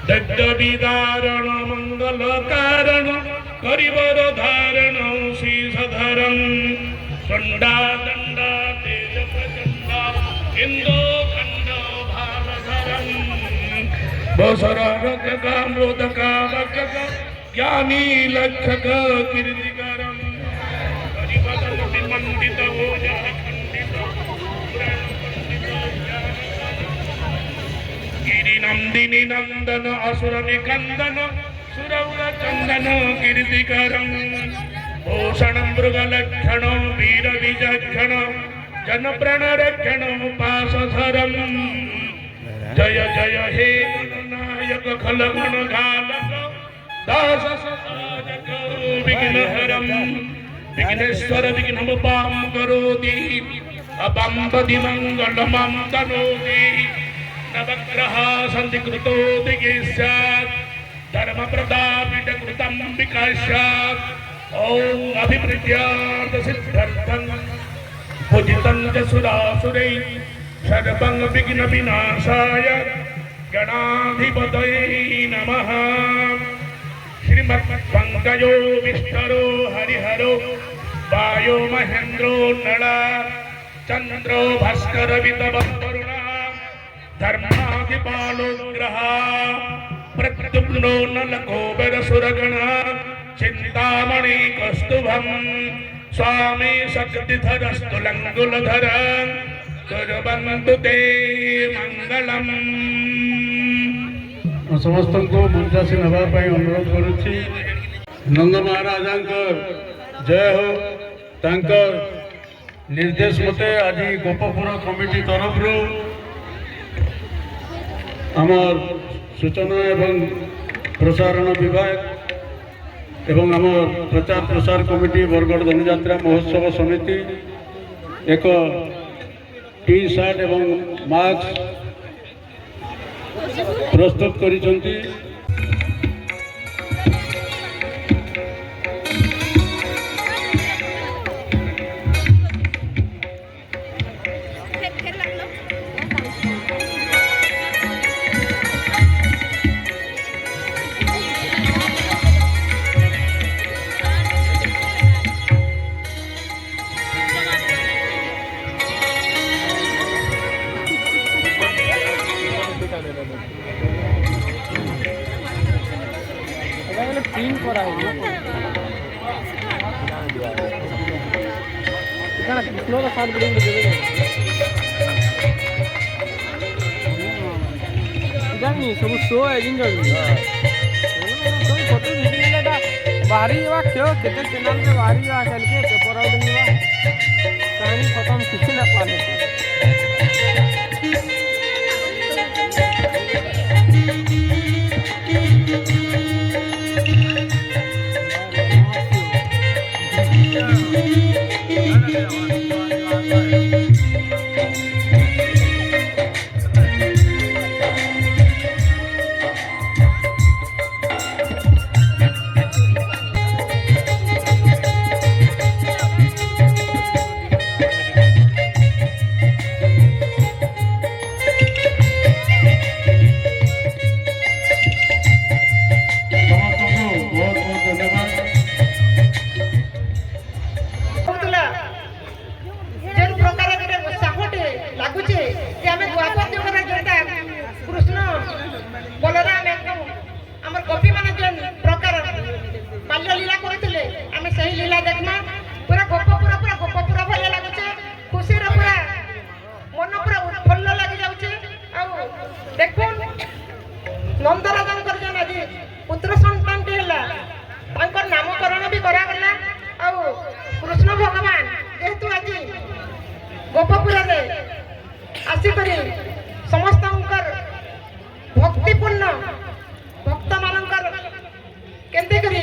दग्ध विदारण मंगल कारण करिवर धारण शीर्षधरं चंडा दंडा तेज प्रचंडा इंदो खंड भालधरं बसरा रजका मोदका वक्का ज्ञानी लक्षक कीर्तिकरं हरिपद मंडित भोजा खंडित गिरि नंदिनी नंदन असुर निकंदन सुरौर चंदन कीर्तिकरं भूषण मृग लक्षण वीर विचक्षण जन प्रण रक्षण पाशधरं जय जय हे गणनायक खल गण घालक दास सहायक विघ्नहरं विघ्नेश्वर विघ्नमुपां करोति अपाम्पति मंगलमं तनोति नवग्रह सन्ति कृतो दिगेश्यात् धर्म प्रदापित कृतं विकास्यात् ॐ अभिवृद्ध्यार्थ सिद्ध्यर्थं पूजितं च सुरासुरैः सर्वं विघ्न विनाशाय गणाधिपतये नमः श्रीमत्पङ्कजो विष्टरो हरिहरो वायो महेन्द्रो नला चन्द्रो भास्कर वितवरुणा धर्माधिपालो ग्रह प्रद्युम्नो नलकोबर सुरगण चिंतामणि कौस्तुभं स्वामी शक्तिधरस्तु लंगुलधर कुर्वन्तु ते मंगलम। समस्त को मंचासी नवाई अनुरोध करुच्ची नंद महाराजा जय हो तांकर निर्देश मते आज गोपपुर कमिटी तरफ आमर सूचना एवं प्रसारण विभाग एवं आम प्रचार प्रसार कमिटी बरगढ़ धनुयात्रा महोत्सव समिति एक टी शर्ट एवं मास्क प्रस्तुत करिसंती। प्रिंट करा है इतना किलो का साथ बिल्डिंग दे देंगे जानी सब शो है जिंदा तो फोटो वीडियो लेटा बाहरी वा क्यों केते चैनल पे बाहरी वा चल के पेपर आउट नहीं वा कहानी खत्म किसी ना पाले पुत्र संतान नामकरण भी करागला कृष्ण भगवान जेहेतु आज गोपपुर आसिक समस्त भक्तिपूर्ण भक्त मानकर केंते करी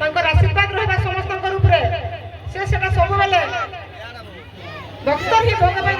आशीर्वाद रहा समस्त से सब बेले भक्त ही भगवान